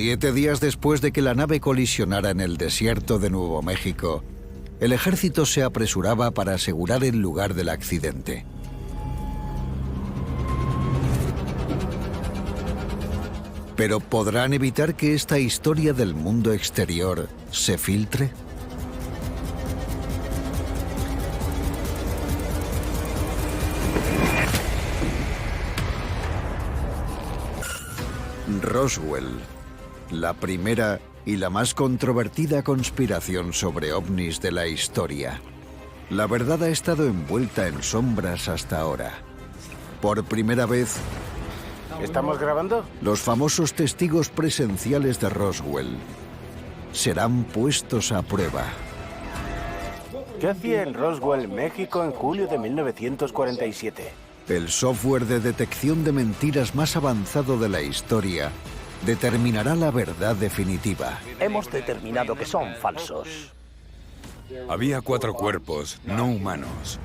7 días después de que la nave colisionara en el desierto de Nuevo México, el ejército se apresuraba para asegurar el lugar del accidente. ¿Pero podrán evitar que esta historia del mundo exterior se filtre? Roswell, la primera y la más controvertida conspiración sobre ovnis de la historia. La verdad ha estado envuelta en sombras hasta ahora. Por primera vez, ¿Estamos grabando? los famosos testigos presenciales de Roswell serán puestos a prueba. ¿Qué hacía en Roswell, México, en julio de 1947? El software de detección de mentiras más avanzado de la historia determinará la verdad definitiva. Hemos determinado que son falsos. Había 4 cuerpos no humanos.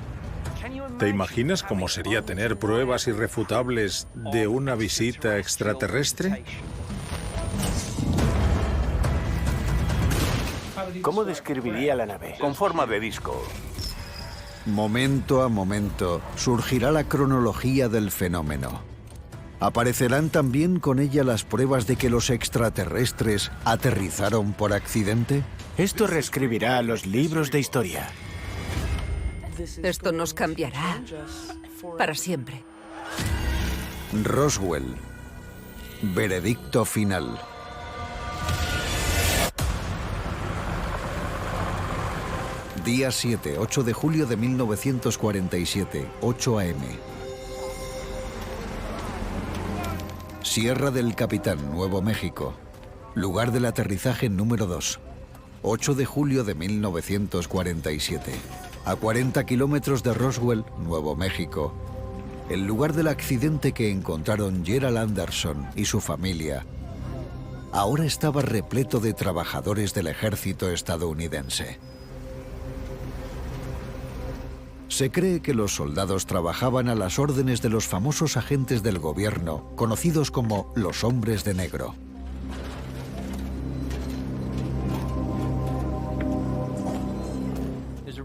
¿Te imaginas cómo sería tener pruebas irrefutables de una visita extraterrestre? ¿Cómo describiría la nave? Con forma de disco. Momento a momento surgirá la cronología del fenómeno. ¿Aparecerán también con ella las pruebas de que los extraterrestres aterrizaron por accidente? Esto reescribirá los libros de historia. Esto nos cambiará para siempre. Roswell. Veredicto final. Día 7, 8 de julio de 1947, 8 a.m. Sierra del Capitán, Nuevo México. Lugar del aterrizaje número 2. 8 de julio de 1947. A 40 kilómetros de Roswell, Nuevo México. El lugar del accidente que encontraron Gerald Anderson y su familia ahora estaba repleto de trabajadores del ejército estadounidense. Se cree que los soldados trabajaban a las órdenes de los famosos agentes del gobierno, conocidos como los hombres de negro.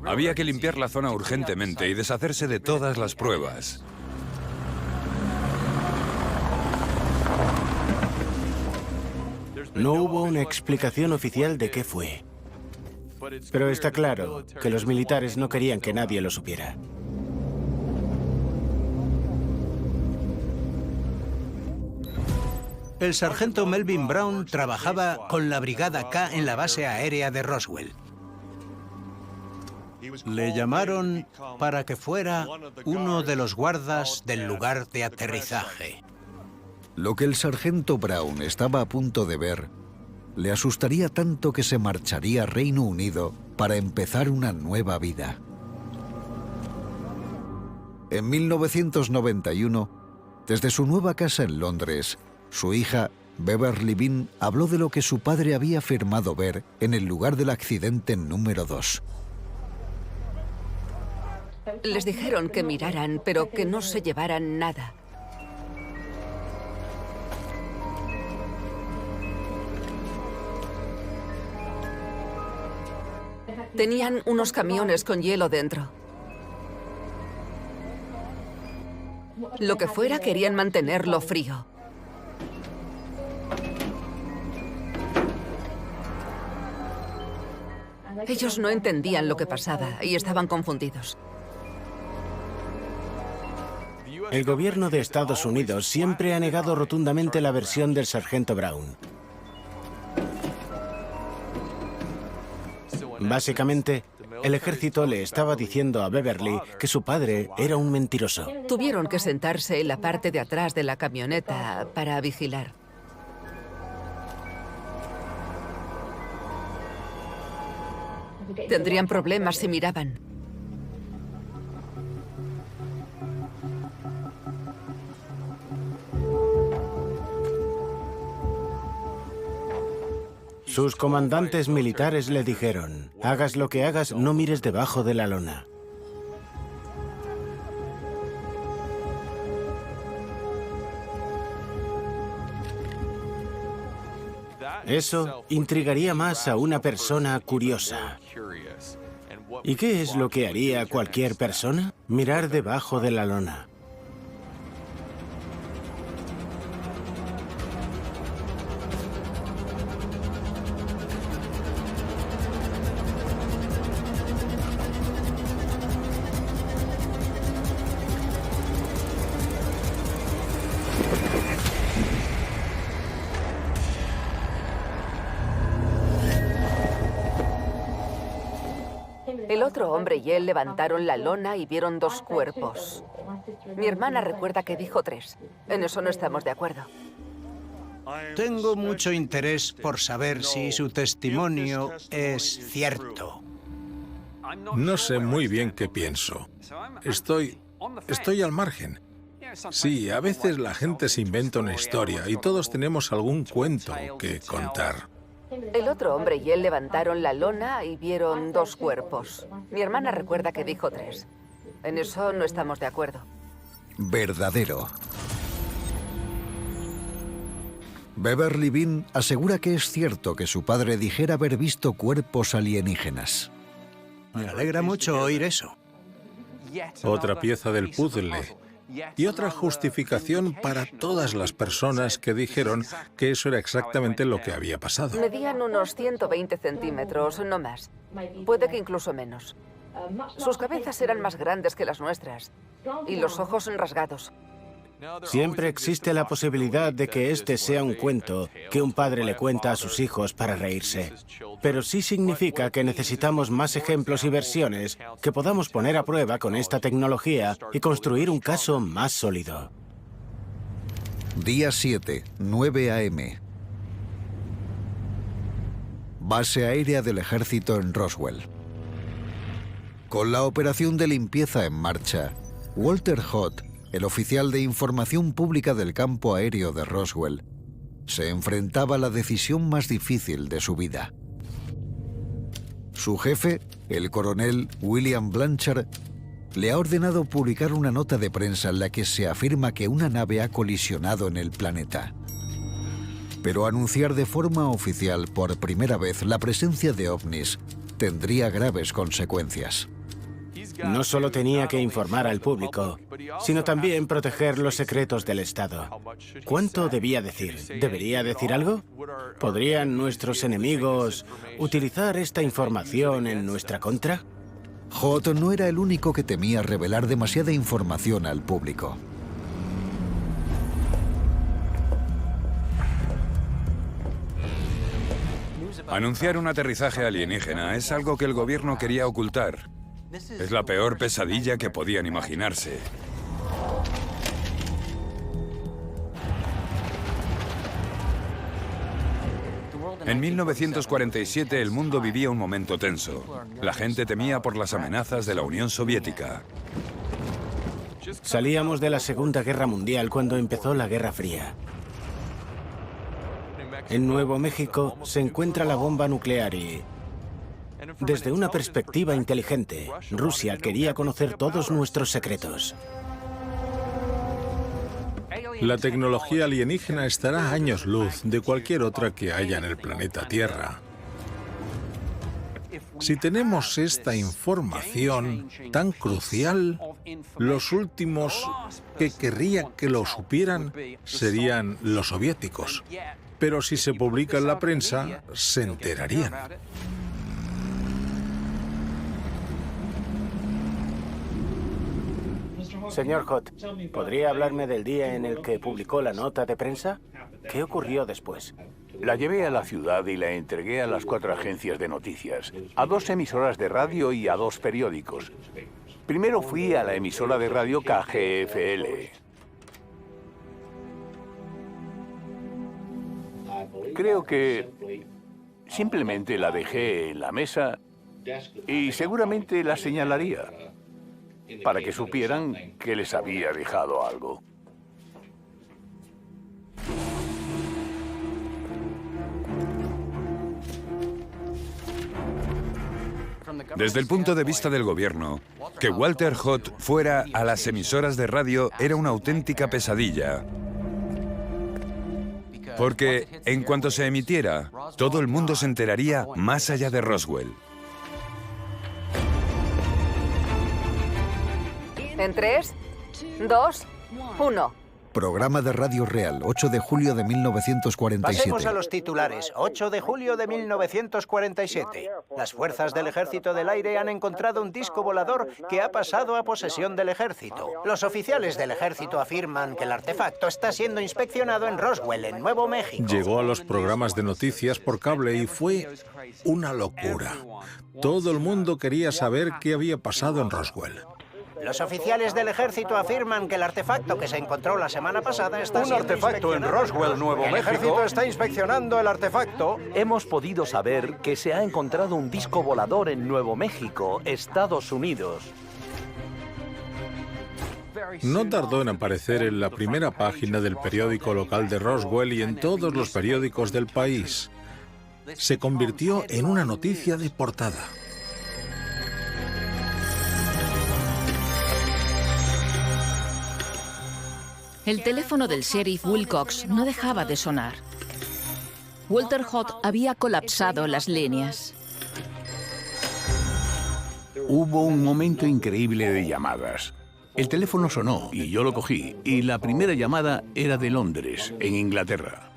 Había que limpiar la zona urgentemente y deshacerse de todas las pruebas. No hubo una explicación oficial de qué fue. Pero está claro que los militares no querían que nadie lo supiera. El sargento Melvin Brown trabajaba con la Brigada K en la base aérea de Roswell. Le llamaron para que fuera uno de los guardas del lugar de aterrizaje. Lo que el sargento Brown estaba a punto de ver le asustaría tanto que se marcharía a Reino Unido para empezar una nueva vida. En 1991, desde su nueva casa en Londres, su hija, Beverly Bean, habló de lo que su padre había afirmado ver en el lugar del accidente número 2. Les dijeron que miraran, pero que no se llevaran nada. Tenían unos camiones con hielo dentro. Lo que fuera, querían mantenerlo frío. Ellos no entendían lo que pasaba y estaban confundidos. El gobierno de Estados Unidos siempre ha negado rotundamente la versión del sargento Brown. Básicamente, el ejército le estaba diciendo a Beverly que su padre era un mentiroso. Tuvieron que sentarse en la parte de atrás de la camioneta para vigilar. Tendrían problemas si miraban. Sus comandantes militares le dijeron: hagas lo que hagas, no mires debajo de la lona. Eso intrigaría más a una persona curiosa. ¿Y qué es lo que haría cualquier persona? Mirar debajo de la lona. El otro hombre y él levantaron la lona y vieron 2 cuerpos. Mi hermana recuerda que dijo 3. En eso no estamos de acuerdo. Tengo mucho interés por saber si su testimonio es cierto. No sé muy bien qué pienso. Estoy al margen. Sí, a veces la gente se inventa una historia y todos tenemos algún cuento que contar. El otro hombre y él levantaron la lona y vieron 2 cuerpos. Mi hermana recuerda que dijo 3. En eso no estamos de acuerdo. Verdadero. Beverly Bean asegura que es cierto que su padre dijera haber visto cuerpos alienígenas. Me alegra mucho oír eso. Otra pieza del puzzle. Y otra justificación para todas las personas que dijeron que eso era exactamente lo que había pasado. Medían unos 120 centímetros, no más. Puede que incluso menos. Sus cabezas eran más grandes que las nuestras. Y los ojos rasgados. Siempre existe la posibilidad de que este sea un cuento que un padre le cuenta a sus hijos para reírse. Pero sí significa que necesitamos más ejemplos y versiones que podamos poner a prueba con esta tecnología y construir un caso más sólido. Día 7, 9 a.m. Base aérea del ejército en Roswell. Con la operación de limpieza en marcha, Walter Hott, el oficial de información pública del campo aéreo de Roswell, se enfrentaba a la decisión más difícil de su vida. Su jefe, el coronel William Blanchard, le ha ordenado publicar una nota de prensa en la que se afirma que una nave ha colisionado en el planeta. Pero anunciar de forma oficial por primera vez la presencia de ovnis tendría graves consecuencias. No solo tenía que informar al público, sino también proteger los secretos del Estado. ¿Cuánto debía decir? ¿Debería decir algo? ¿Podrían nuestros enemigos utilizar esta información en nuestra contra? Hott no era el único que temía revelar demasiada información al público. Anunciar un aterrizaje alienígena es algo que el gobierno quería ocultar. Es la peor pesadilla que podían imaginarse. En 1947 el mundo vivía un momento tenso. La gente temía por las amenazas de la Unión Soviética. Salíamos de la Segunda Guerra Mundial cuando empezó la Guerra Fría. En Nuevo México se encuentra la bomba nuclear y, desde una perspectiva inteligente, Rusia quería conocer todos nuestros secretos. La tecnología alienígena estará a años luz de cualquier otra que haya en el planeta Tierra. Si tenemos esta información tan crucial, los últimos que querrían que lo supieran serían los soviéticos. Pero si se publica en la prensa, se enterarían. Señor Hott, ¿podría hablarme del día en el que publicó la nota de prensa? ¿Qué ocurrió después? La llevé a la ciudad y la entregué a las 4 agencias de noticias, a 2 emisoras de radio y a 2 periódicos. Primero fui a la emisora de radio KGFL. Creo que simplemente la dejé en la mesa y seguramente la señalaría para que supieran que les había dejado algo. Desde el punto de vista del gobierno, que Walter Hott fuera a las emisoras de radio era una auténtica pesadilla. Porque en cuanto se emitiera, todo el mundo se enteraría más allá de Roswell. En 3, 2, 1. Programa de radio real, 8 de julio de 1947. Pasemos a los titulares. 8 de julio de 1947. Las fuerzas del Ejército del Aire han encontrado un disco volador que ha pasado a posesión del ejército. Los oficiales del ejército afirman que el artefacto está siendo inspeccionado en Roswell, en Nuevo México. Llegó a los programas de noticias por cable y fue una locura. Todo el mundo quería saber qué había pasado en Roswell. Los oficiales del ejército afirman que el artefacto que se encontró la semana pasada está siendo artefacto en Roswell, Nuevo El México. ejército está inspeccionando el artefacto. Hemos podido saber que se ha encontrado un disco volador en Nuevo México, Estados Unidos. No tardó en aparecer en la primera página del periódico local de Roswell y en todos los periódicos del país. Se convirtió en una noticia de portada. El teléfono del sheriff Wilcox no dejaba de sonar. Walter Hott había colapsado las líneas. Hubo un momento increíble de llamadas. El teléfono sonó y yo lo cogí. Y la primera llamada era de Londres, en Inglaterra.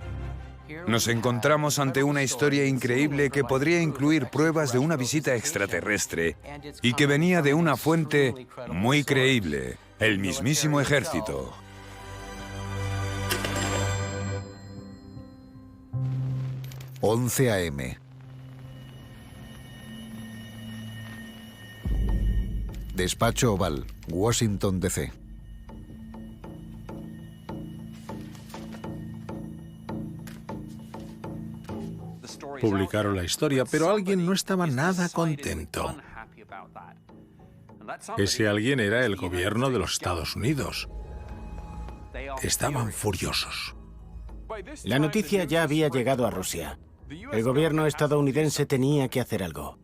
Nos encontramos ante una historia increíble que podría incluir pruebas de una visita extraterrestre y que venía de una fuente muy creíble, el mismísimo ejército. 11 a.m. Despacho Oval, Washington, D.C. Publicaron la historia, pero alguien no estaba nada contento. Ese alguien era el gobierno de los Estados Unidos. Estaban furiosos. La noticia ya había llegado a Rusia. El gobierno estadounidense tenía que hacer algo.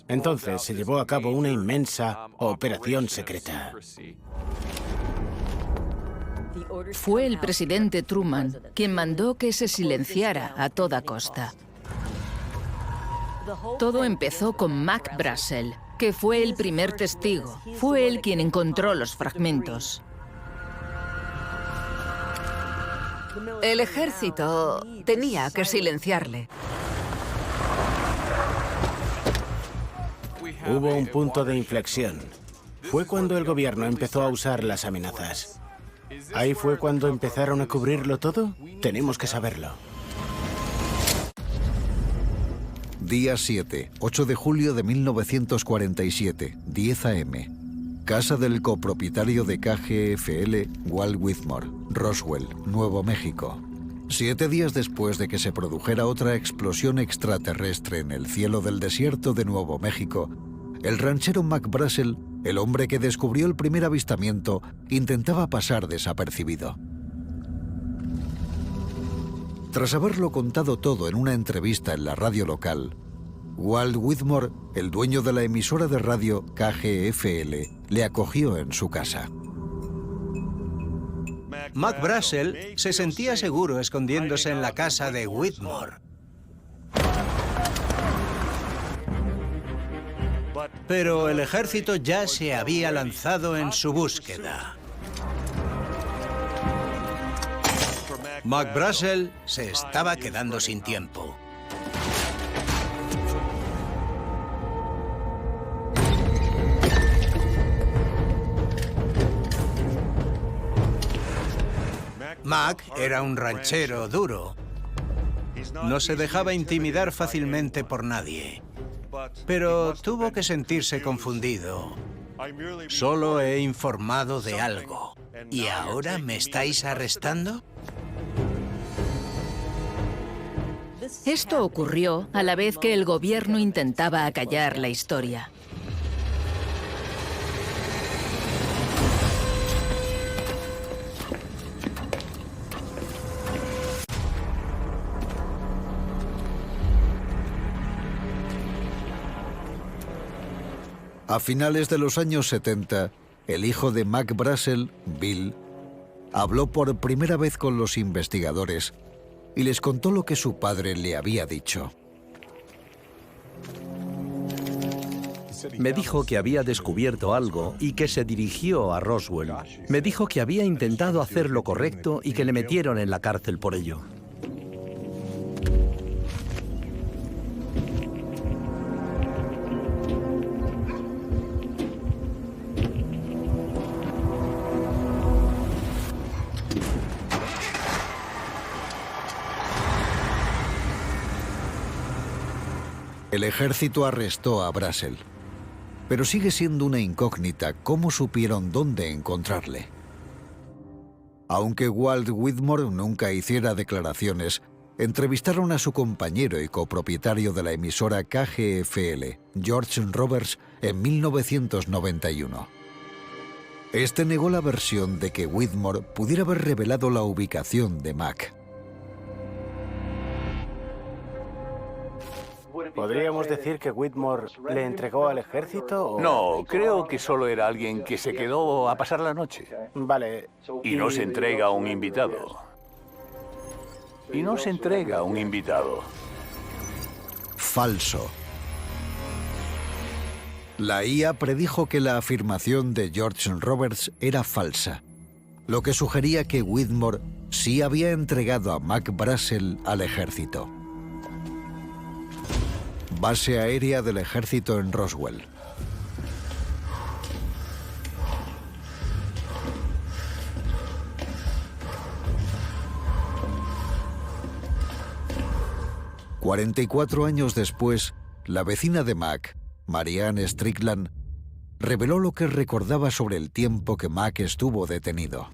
Entonces se llevó a cabo una inmensa operación secreta. Fue el presidente Truman quien mandó que se silenciara a toda costa. Todo empezó con Mac Brazel, que fue el primer testigo. Fue él quien encontró los fragmentos. El ejército tenía que silenciarle. Hubo un punto de inflexión. Fue cuando el gobierno empezó a usar las amenazas. ¿Ahí fue cuando empezaron a cubrirlo todo? Tenemos que saberlo. Día 7, 8 de julio de 1947, 10 a.m. Casa del copropietario de KGFL, Walt Whitmore, Roswell, Nuevo México. 7 días después de que se produjera otra explosión extraterrestre en el cielo del desierto de Nuevo México, el ranchero Mac Brazel, el hombre que descubrió el primer avistamiento, intentaba pasar desapercibido. Tras haberlo contado todo en una entrevista en la radio local, Walt Whitmore, el dueño de la emisora de radio KGFL, le acogió en su casa. Mac Brazel se sentía seguro escondiéndose en la casa de Whitmore. Pero el ejército ya se había lanzado en su búsqueda. Mac Brazel se estaba quedando sin tiempo. Mac era un ranchero duro. No se dejaba intimidar fácilmente por nadie. Pero tuvo que sentirse confundido. Solo he informado de algo. ¿Y ahora me estáis arrestando? Esto ocurrió a la vez que el gobierno intentaba acallar la historia. A finales de los años 70, el hijo de Mac Brazel, Bill, habló por primera vez con los investigadores y les contó lo que su padre le había dicho. Me dijo que había descubierto algo y que se dirigió a Roswell. Me dijo que había intentado hacer lo correcto y que le metieron en la cárcel por ello. El ejército arrestó a Brazel, pero sigue siendo una incógnita cómo supieron dónde encontrarle. Aunque Walt Whitmore nunca hiciera declaraciones, entrevistaron a su compañero y copropietario de la emisora KGFL, George Roberts, en 1991. Este negó la versión de que Whitmore pudiera haber revelado la ubicación de Mac. ¿Podríamos decir que Whitmore le entregó al ejército o...? No, creo que solo era alguien que se quedó a pasar la noche. Vale. Y no se entrega a un invitado. Falso. La IA predijo que la afirmación de George Roberts era falsa, lo que sugería que Whitmore sí había entregado a Mac Brazel al ejército. Base aérea del ejército en Roswell. «44 años después, la vecina de Mac, Marianne Strickland, reveló lo que recordaba sobre el tiempo que Mac estuvo detenido.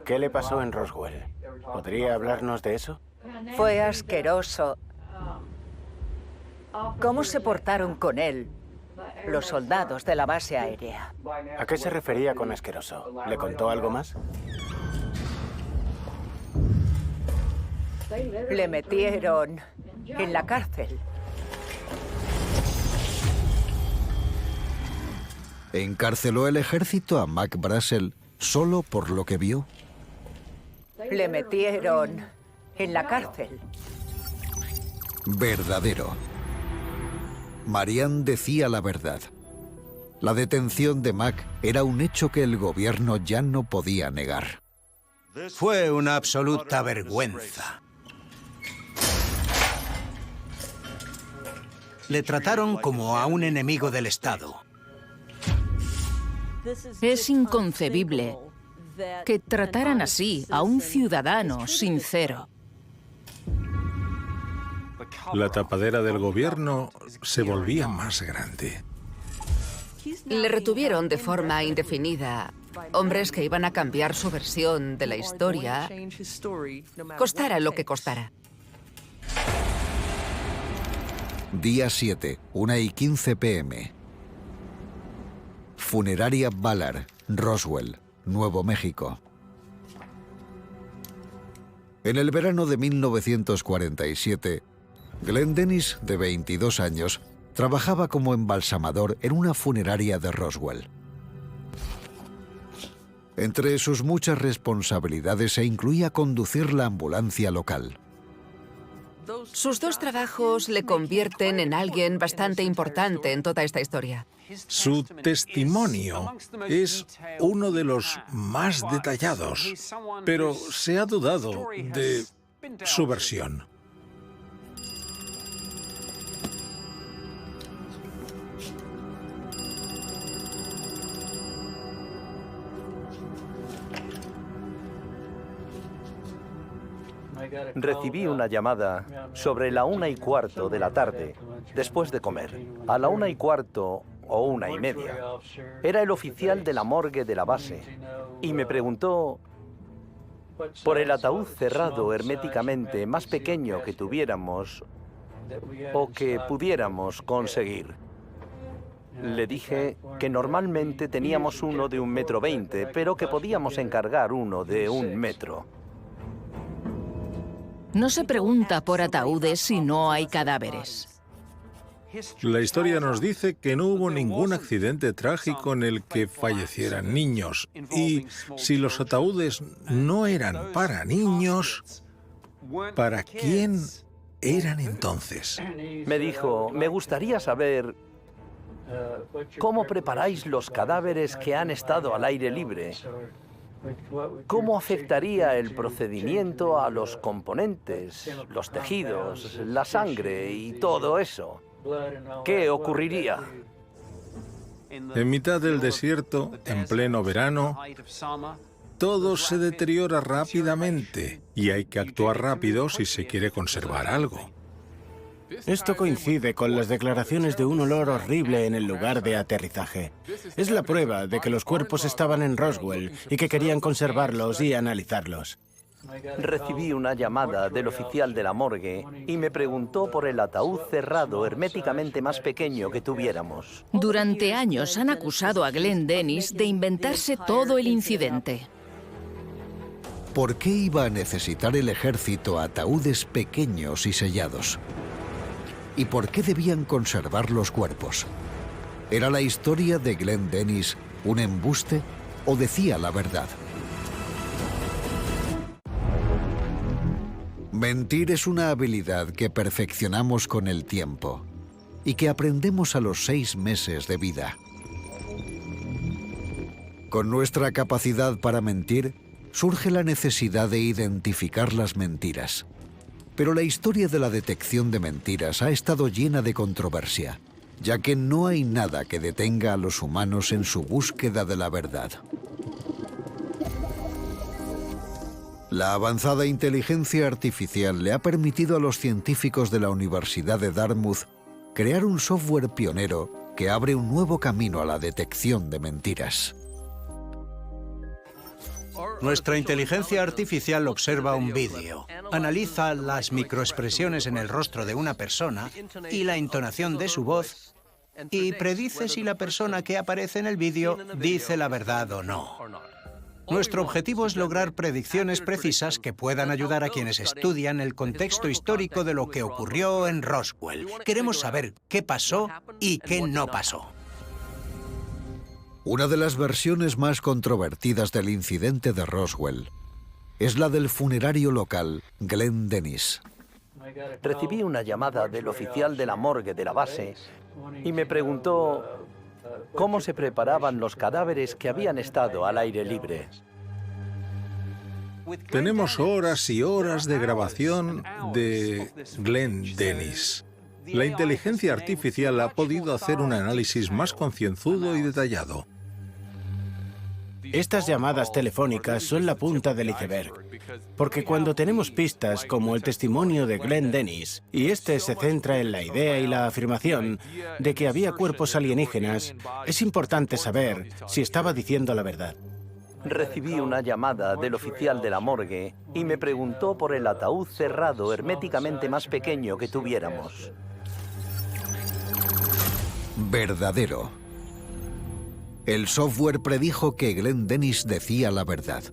¿Qué le pasó en Roswell? ¿Podría hablarnos de eso? Fue asqueroso. ¿Cómo se portaron con él los soldados de la base aérea? ¿A qué se refería con asqueroso? ¿Le contó algo más? Le metieron en la cárcel. ¿Encarceló el ejército a Mac Brazel solo por lo que vio? Le metieron en la cárcel. Verdadero. Marianne decía la verdad. La detención de Mac era un hecho que el gobierno ya no podía negar. Fue una absoluta vergüenza. Le trataron como a un enemigo del Estado. Es inconcebible que trataran así a un ciudadano sincero. La tapadera del gobierno se volvía más grande. Le retuvieron de forma indefinida. Hombres que iban a cambiar su versión de la historia, costara lo que costara. Día 7, 1:15 p.m. Funeraria Ballard, Roswell, Nuevo México. En el verano de 1947, Glenn Dennis, de 22 años, trabajaba como embalsamador en una funeraria de Roswell. Entre sus muchas responsabilidades se incluía conducir la ambulancia local. Sus dos trabajos le convierten en alguien bastante importante en toda esta historia. Su testimonio es uno de los más detallados, pero se ha dudado de su versión. Recibí una llamada sobre la 1:15 de la tarde, después de comer. A la 1:15 o 1:30. Era el oficial de la morgue de la base y me preguntó por el ataúd cerrado herméticamente más pequeño que tuviéramos o que pudiéramos conseguir. Le dije que normalmente teníamos uno de 1,20 m, pero que podíamos encargar uno de 1 metro. No se pregunta por ataúdes si no hay cadáveres. La historia nos dice que no hubo ningún accidente trágico en el que fallecieran niños. Y si los ataúdes no eran para niños, ¿Para quién eran entonces? Me dijo, me gustaría saber cómo preparáis los cadáveres que han estado al aire libre. ¿Cómo afectaría el procedimiento a los componentes, los tejidos, la sangre y todo eso? ¿Qué ocurriría? En mitad del desierto, en pleno verano, todo se deteriora rápidamente y hay que actuar rápido si se quiere conservar algo. Esto coincide con las declaraciones de un olor horrible en el lugar de aterrizaje. Es la prueba de que los cuerpos estaban en Roswell y que querían conservarlos y analizarlos. Recibí una llamada del oficial de la morgue y me preguntó por el ataúd cerrado herméticamente más pequeño que tuviéramos. Durante años han acusado a Glenn Dennis de inventarse todo el incidente. ¿Por qué iba a necesitar el ejército ataúdes pequeños y sellados? ¿Y por qué debían conservar los cuerpos? ¿Era la historia de Glenn Dennis un embuste o decía la verdad? Mentir es una habilidad que perfeccionamos con el tiempo y que aprendemos a los 6 meses de vida. Con nuestra capacidad para mentir, surge la necesidad de identificar las mentiras. Pero la historia de la detección de mentiras ha estado llena de controversia, ya que no hay nada que detenga a los humanos en su búsqueda de la verdad. La avanzada inteligencia artificial le ha permitido a los científicos de la Universidad de Dartmouth crear un software pionero que abre un nuevo camino a la detección de mentiras. Nuestra inteligencia artificial observa un vídeo, analiza las microexpresiones en el rostro de una persona y la entonación de su voz y predice si la persona que aparece en el vídeo dice la verdad o no. Nuestro objetivo es lograr predicciones precisas que puedan ayudar a quienes estudian el contexto histórico de lo que ocurrió en Roswell. Queremos saber qué pasó y qué no pasó. Una de las versiones más controvertidas del incidente de Roswell es la del funerario local Glenn Dennis. Recibí una llamada del oficial de la morgue de la base y me preguntó cómo se preparaban los cadáveres que habían estado al aire libre. Tenemos horas y horas de grabación de Glenn Dennis. La inteligencia artificial ha podido hacer un análisis más concienzudo y detallado. Estas llamadas telefónicas son la punta del iceberg, porque cuando tenemos pistas como el testimonio de Glenn Dennis, y este se centra en la idea y la afirmación de que había cuerpos alienígenas, es importante saber si estaba diciendo la verdad. Recibí una llamada del oficial de la morgue y me preguntó por el ataúd cerrado herméticamente más pequeño que tuviéramos. Verdadero. El software predijo que Glenn Dennis decía la verdad.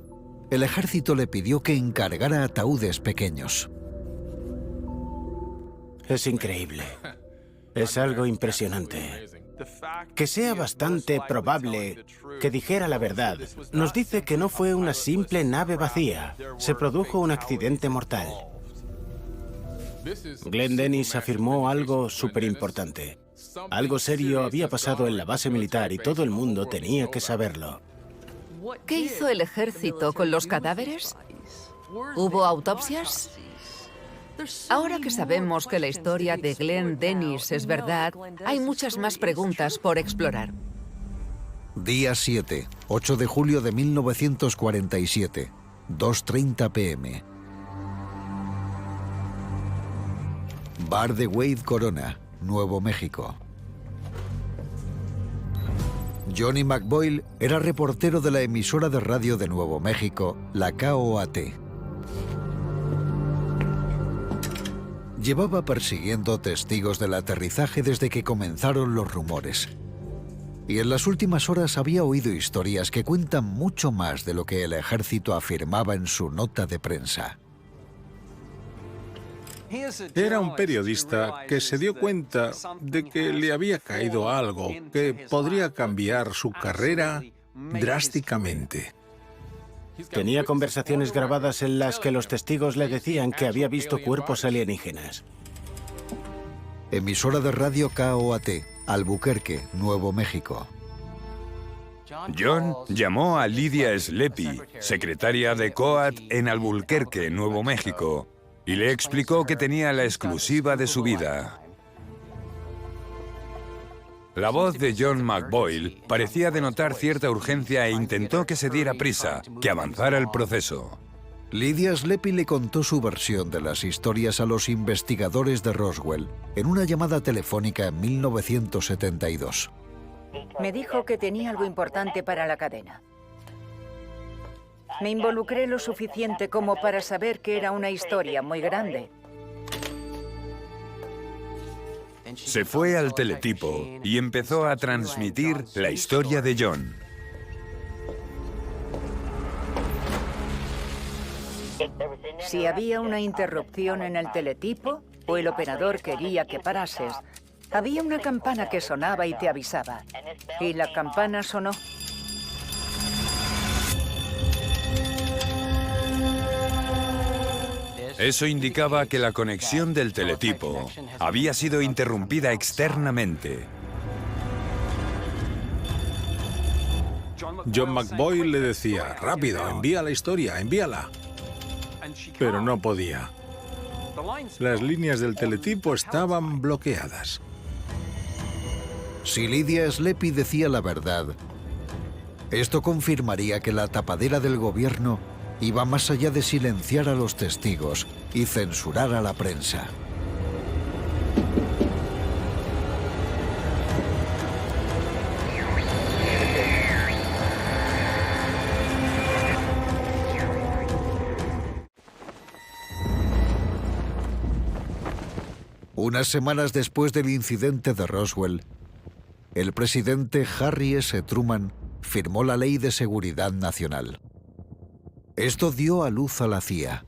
El ejército le pidió que encargara ataúdes pequeños. Es increíble. Es algo impresionante. Que sea bastante probable que dijera la verdad nos dice que no fue una simple nave vacía. Se produjo un accidente mortal. Glenn Dennis afirmó algo súper importante. Algo serio había pasado en la base militar y todo el mundo tenía que saberlo. ¿Qué hizo el ejército con los cadáveres? ¿Hubo autopsias? Ahora que sabemos que la historia de Glenn Dennis es verdad, hay muchas más preguntas por explorar. Día 7, 8 de julio de 1947, 2:30 p.m. Bar de Wade Corona, Nuevo México. Johnny McBoyle era reportero de la emisora de radio de Nuevo México, la KOAT. Llevaba persiguiendo testigos del aterrizaje desde que comenzaron los rumores. Y en las últimas horas había oído historias que cuentan mucho más de lo que el ejército afirmaba en su nota de prensa. Era un periodista que se dio cuenta de que le había caído algo que podría cambiar su carrera drásticamente. Tenía conversaciones grabadas en las que los testigos le decían que había visto cuerpos alienígenas. Emisora de radio KOAT, Albuquerque, Nuevo México. John llamó a Lydia Sleepy, secretaria de COAT en Albuquerque, Nuevo México, y le explicó que tenía la exclusiva de su vida. La voz de John McBoyle parecía denotar cierta urgencia e intentó que se diera prisa, que avanzara el proceso. Lydia Sleepy le contó su versión de las historias a los investigadores de Roswell en una llamada telefónica en 1972. Me dijo que tenía algo importante para la cadena. Me involucré lo suficiente como para saber que era una historia muy grande. Se fue al teletipo y empezó a transmitir la historia de John. Si había una interrupción en el teletipo o el operador quería que parases, había una campana que sonaba y te avisaba. Y la campana sonó. Eso indicaba que la conexión del teletipo había sido interrumpida externamente. John McBoyle le decía, rápido, envía la historia, envíala. Pero no podía. Las líneas del teletipo estaban bloqueadas. Si Lydia Sleepy decía la verdad, esto confirmaría que la tapadera del gobierno iba más allá de silenciar a los testigos y censurar a la prensa. Unas semanas después del incidente de Roswell, el presidente Harry S. Truman firmó la Ley de Seguridad Nacional. Esto dio a luz a la CIA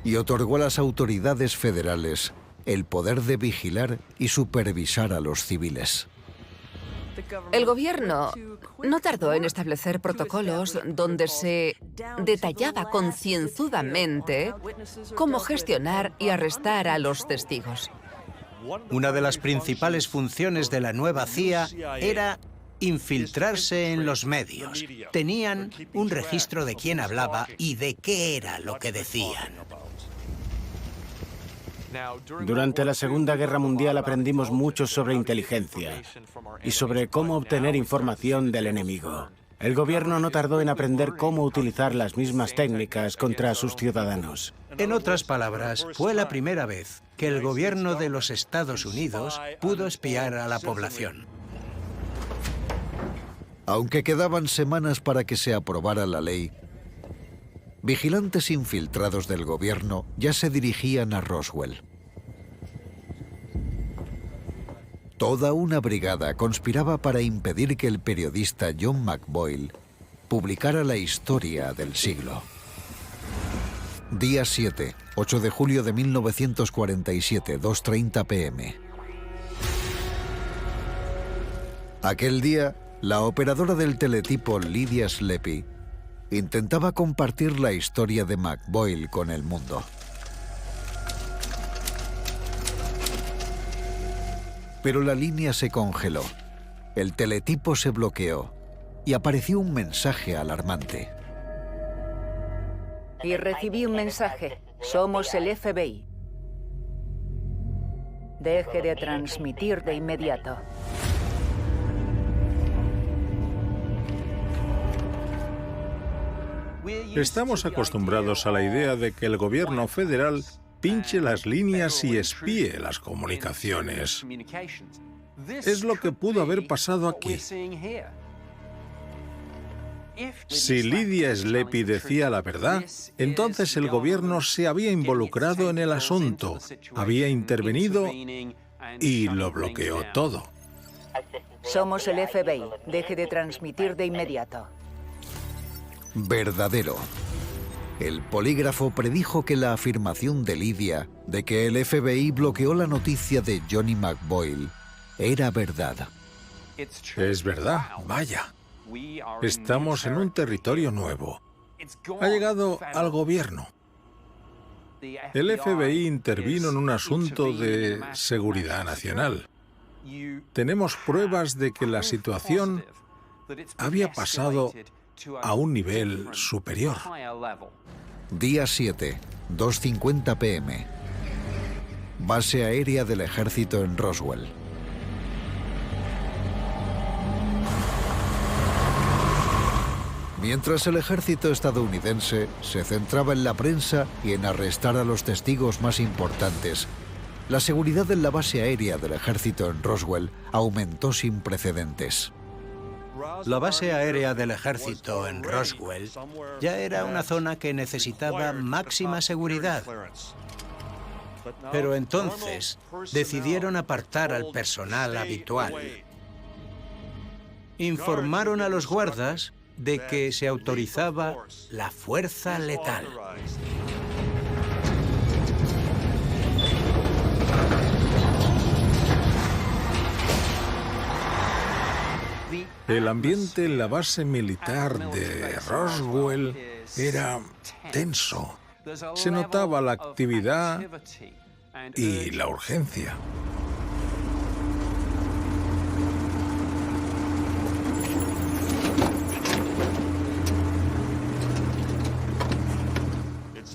y otorgó a las autoridades federales el poder de vigilar y supervisar a los civiles. El gobierno no tardó en establecer protocolos donde se detallaba concienzudamente cómo gestionar y arrestar a los testigos. Una de las principales funciones de la nueva CIA era infiltrarse en los medios. Tenían un registro de quién hablaba y de qué era lo que decían. Durante la Segunda Guerra Mundial aprendimos mucho sobre inteligencia y sobre cómo obtener información del enemigo. El gobierno no tardó en aprender cómo utilizar las mismas técnicas contra sus ciudadanos. En otras palabras, fue la primera vez que el gobierno de los Estados Unidos pudo espiar a la población. Aunque quedaban semanas para que se aprobara la ley, vigilantes infiltrados del gobierno ya se dirigían a Roswell. Toda una brigada conspiraba para impedir que el periodista John McBoyle publicara la historia del siglo. Día 7, 8 de julio de 1947, 2:30 p.m. Aquel día, la operadora del teletipo Lydia Sleepy intentaba compartir la historia de McBoyle con el mundo. Pero la línea se congeló, el teletipo se bloqueó y apareció un mensaje alarmante. Y recibí un mensaje. Somos el FBI. Deje de transmitir de inmediato. Estamos acostumbrados a la idea de que el gobierno federal pinche las líneas y espíe las comunicaciones. Es lo que pudo haber pasado aquí. Si Lydia Sleepy decía la verdad, entonces el gobierno se había involucrado en el asunto, había intervenido y lo bloqueó todo. Somos el FBI. Deje de transmitir de inmediato. Verdadero. El polígrafo predijo que la afirmación de Lydia de que el FBI bloqueó la noticia de Johnny McBoyle era verdad. Es verdad, vaya. Estamos en un territorio nuevo. Ha llegado al gobierno. El FBI intervino en un asunto de seguridad nacional. Tenemos pruebas de que la situación había pasado a un nivel superior. Día 7, 2:50 p.m. Base aérea del ejército en Roswell. Mientras el ejército estadounidense se centraba en la prensa y en arrestar a los testigos más importantes, la seguridad en la base aérea del ejército en Roswell aumentó sin precedentes. La base aérea del ejército en Roswell ya era una zona que necesitaba máxima seguridad. Pero entonces decidieron apartar al personal habitual. Informaron a los guardas de que se autorizaba la fuerza letal. El ambiente en la base militar de Roswell era tenso. Se notaba la actividad y la urgencia.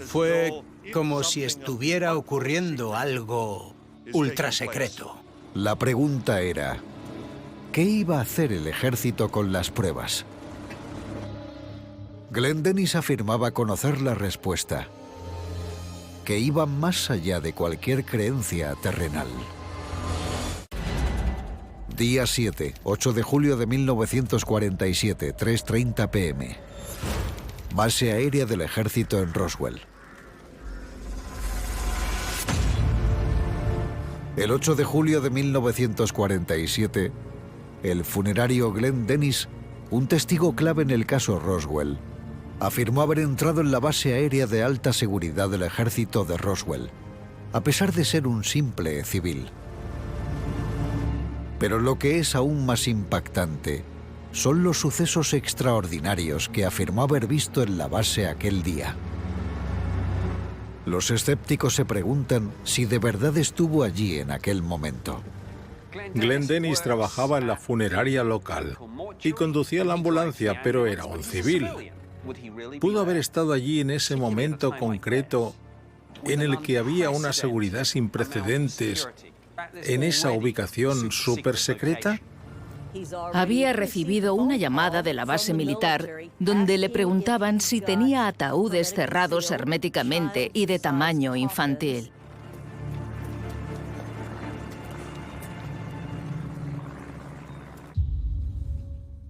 Fue como si estuviera ocurriendo algo ultra secreto. La pregunta era, ¿qué iba a hacer el ejército con las pruebas? Glenn Dennis afirmaba conocer la respuesta, que iba más allá de cualquier creencia terrenal. Día 7, 8 de julio de 1947, 3:30 p.m. Base aérea del ejército en Roswell. El 8 de julio de 1947, el funerario Glenn Dennis, un testigo clave en el caso Roswell, afirmó haber entrado en la base aérea de alta seguridad del ejército de Roswell, a pesar de ser un simple civil. Pero lo que es aún más impactante son los sucesos extraordinarios que afirmó haber visto en la base aquel día. Los escépticos se preguntan si de verdad estuvo allí en aquel momento. Glenn Dennis trabajaba en la funeraria local y conducía la ambulancia, pero era un civil. ¿Pudo haber estado allí en ese momento concreto en el que había una seguridad sin precedentes en esa ubicación súper secreta? Había recibido una llamada de la base militar donde le preguntaban si tenía ataúdes cerrados herméticamente y de tamaño infantil.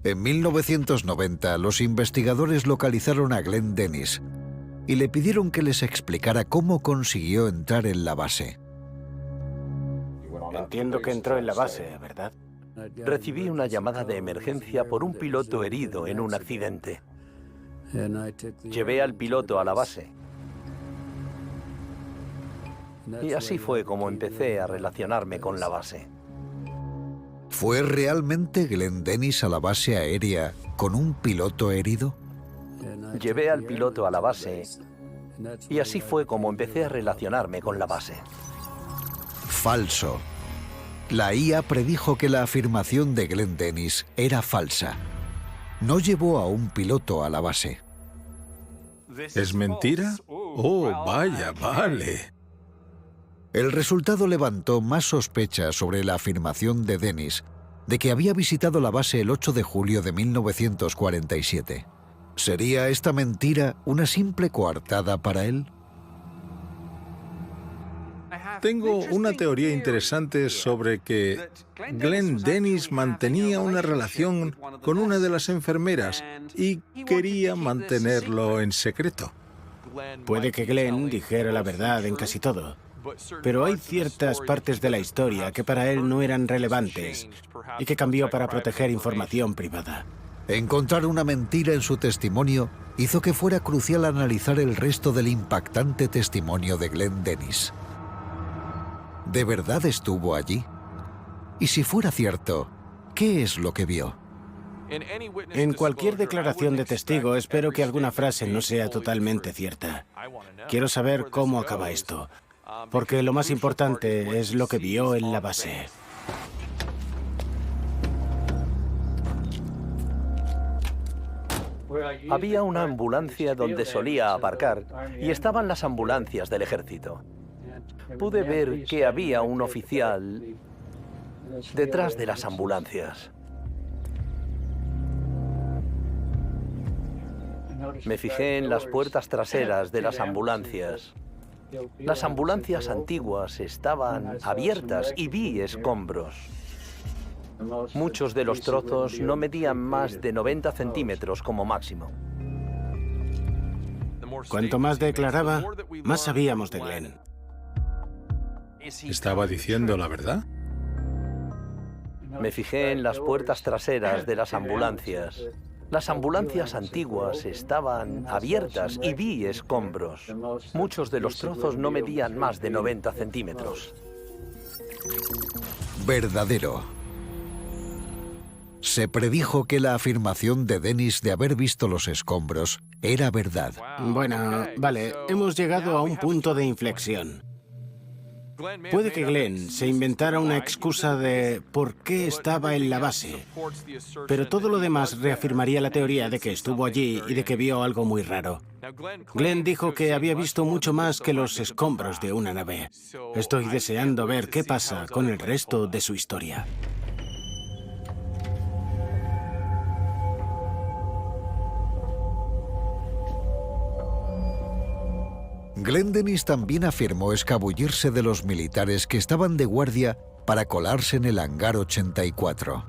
En 1990, los investigadores localizaron a Glenn Dennis y le pidieron que les explicara cómo consiguió entrar en la base. Entiendo que entró en la base, ¿verdad? Recibí una llamada de emergencia por un piloto herido en un accidente. Llevé al piloto a la base. Y así fue como empecé a relacionarme con la base. ¿Fue realmente Glenn Dennis a la base aérea con un piloto herido? Llevé al piloto a la base y así fue como empecé a relacionarme con la base. Falso. La IA predijo que la afirmación de Glenn Dennis era falsa. No llevó a un piloto a la base. ¿Es mentira? Oh, vaya, vale. El resultado levantó más sospechas sobre la afirmación de Dennis de que había visitado la base el 8 de julio de 1947. ¿Sería esta mentira una simple coartada para él? Tengo una teoría interesante sobre que Glenn Dennis mantenía una relación con una de las enfermeras y quería mantenerlo en secreto. Puede que Glenn dijera la verdad en casi todo, pero hay ciertas partes de la historia que para él no eran relevantes y que cambió para proteger información privada. Encontrar una mentira en su testimonio hizo que fuera crucial analizar el resto del impactante testimonio de Glenn Dennis. ¿De verdad estuvo allí? Y si fuera cierto, ¿qué es lo que vio? En cualquier declaración de testigo espero que alguna frase no sea totalmente cierta. Quiero saber cómo acaba esto, porque lo más importante es lo que vio en la base. Había una ambulancia donde solía aparcar y estaban las ambulancias del ejército. Pude ver que había un oficial detrás de las ambulancias. Me fijé en las puertas traseras de las ambulancias. Las ambulancias antiguas estaban abiertas y vi escombros. Muchos de los trozos no medían más de 90 centímetros como máximo. Cuanto más declaraba, más sabíamos de Glenn. ¿Estaba diciendo la verdad? Me fijé en las puertas traseras de las ambulancias. Las ambulancias antiguas estaban abiertas y vi escombros. Muchos de los trozos no medían más de 90 centímetros. Verdadero. Se predijo que la afirmación de Dennis de haber visto los escombros era verdad. Bueno, vale, hemos llegado a un punto de inflexión. Puede que Glenn se inventara una excusa de por qué estaba en la base, pero todo lo demás reafirmaría la teoría de que estuvo allí y de que vio algo muy raro. Glenn dijo que había visto mucho más que los escombros de una nave. Estoy deseando ver qué pasa con el resto de su historia. Glenn Dennis también afirmó escabullirse de los militares que estaban de guardia para colarse en el hangar 84.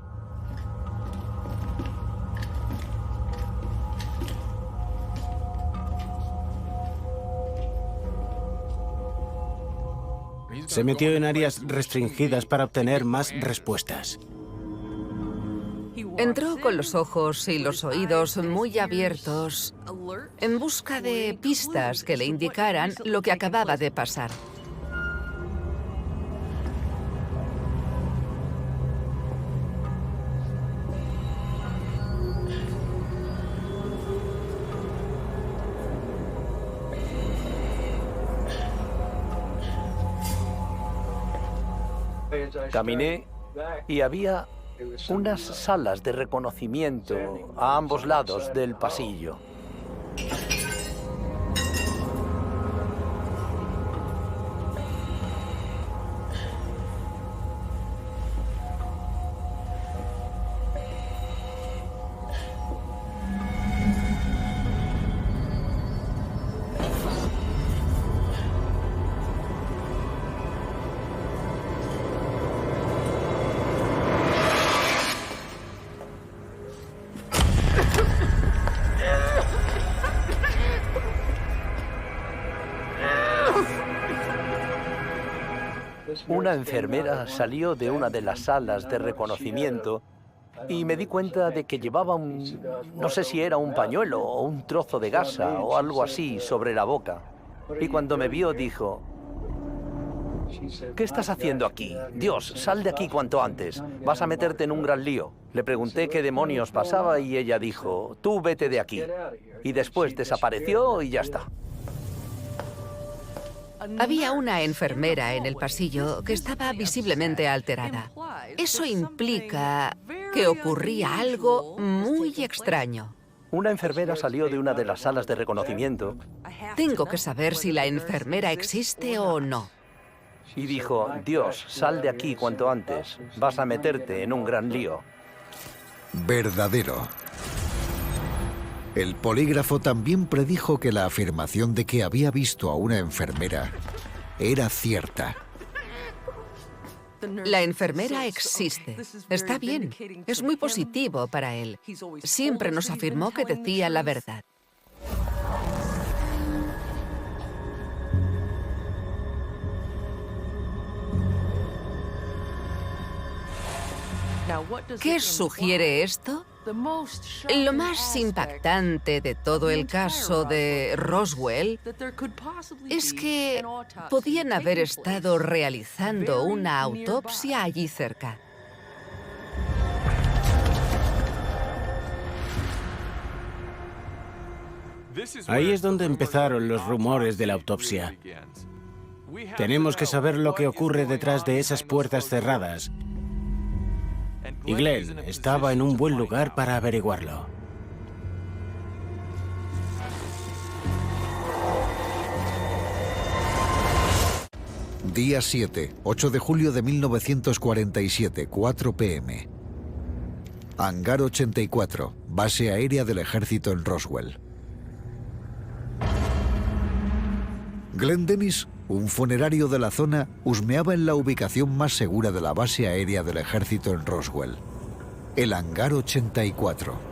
Se metió en áreas restringidas para obtener más respuestas. Entró con los ojos y los oídos muy abiertos en busca de pistas que le indicaran lo que acababa de pasar. Caminé y había unas salas de reconocimiento a ambos lados del pasillo. Una enfermera salió de una de las salas de reconocimiento y me di cuenta de que llevaba no sé si era un pañuelo o un trozo de gasa o algo así sobre la boca. Y cuando me vio dijo: ¿qué estás haciendo aquí? Dios, sal de aquí cuanto antes. Vas a meterte en un gran lío. Le pregunté qué demonios pasaba y ella dijo: tú vete de aquí. Y después desapareció y ya está. Había una enfermera en el pasillo que estaba visiblemente alterada. Eso implica que ocurría algo muy extraño. Una enfermera salió de una de las salas de reconocimiento. Tengo que saber si la enfermera existe o no. Y dijo: Dios, sal de aquí cuanto antes. Vas a meterte en un gran lío. Verdadero. El polígrafo también predijo que la afirmación de que había visto a una enfermera era cierta. La enfermera existe. Está bien. Es muy positivo para él. Siempre nos afirmó que decía la verdad. ¿Qué sugiere esto? Lo más impactante de todo el caso de Roswell es que podían haber estado realizando una autopsia allí cerca. Ahí es donde empezaron los rumores de la autopsia. Tenemos que saber lo que ocurre detrás de esas puertas cerradas. Y Glenn estaba en un buen lugar para averiguarlo. Día 7, 8 de julio de 1947, 4 p.m. Hangar 84, base aérea del ejército en Roswell. Glenn Dennis, un funerario de la zona, husmeaba en la ubicación más segura de la base aérea del ejército en Roswell, el Hangar 84.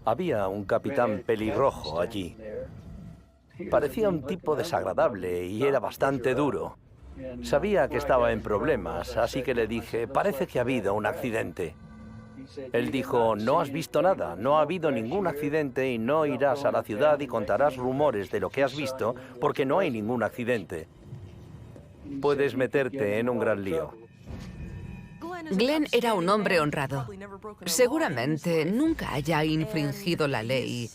Había un capitán pelirrojo allí. Parecía un tipo desagradable y era bastante duro. Sabía que estaba en problemas, así que le dije, parece que ha habido un accidente. Él dijo, no has visto nada, no ha habido ningún accidente y no irás a la ciudad y contarás rumores de lo que has visto porque no hay ningún accidente. Puedes meterte en un gran lío. Glenn era un hombre honrado. Seguramente nunca haya infringido la ley.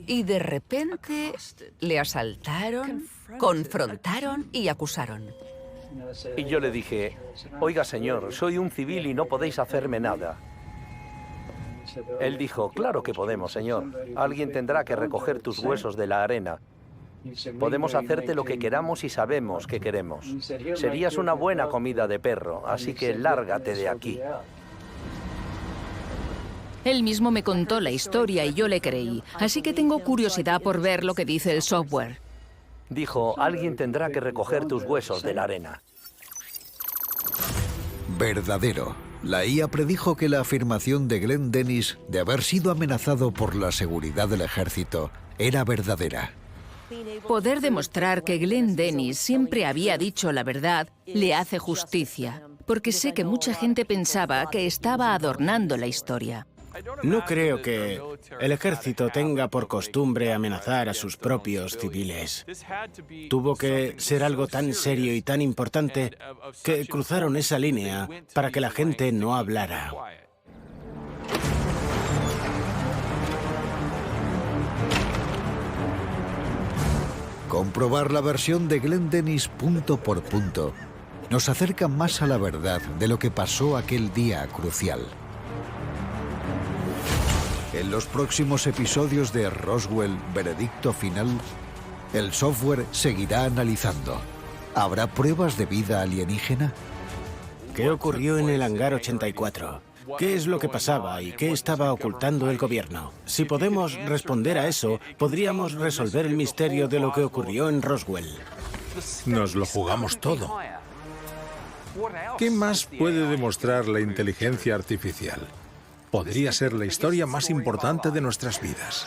Y de repente le asaltaron, confrontaron y acusaron. Y yo le dije, oiga señor, soy un civil y no podéis hacerme nada. Él dijo, claro que podemos, señor. Alguien tendrá que recoger tus huesos de la arena. Podemos hacerte lo que queramos y sabemos que queremos. Serías una buena comida de perro, así que lárgate de aquí. Él mismo me contó la historia y yo le creí, así que tengo curiosidad por ver lo que dice el software. Dijo, alguien tendrá que recoger tus huesos de la arena. Verdadero. La IA predijo que la afirmación de Glenn Dennis de haber sido amenazado por la seguridad del ejército era verdadera. Poder demostrar que Glenn Dennis siempre había dicho la verdad le hace justicia, porque sé que mucha gente pensaba que estaba adornando la historia. No creo que el ejército tenga por costumbre amenazar a sus propios civiles. Tuvo que ser algo tan serio y tan importante que cruzaron esa línea para que la gente no hablara. Comprobar la versión de Glenn Dennis punto por punto nos acerca más a la verdad de lo que pasó aquel día crucial. En los próximos episodios de Roswell, Veredicto Final, el software seguirá analizando. ¿Habrá pruebas de vida alienígena? ¿Qué ocurrió en el Hangar 84? ¿Qué es lo que pasaba y qué estaba ocultando el gobierno? Si podemos responder a eso, podríamos resolver el misterio de lo que ocurrió en Roswell. Nos lo jugamos todo. ¿Qué más puede demostrar la inteligencia artificial? Podría ser la historia más importante de nuestras vidas.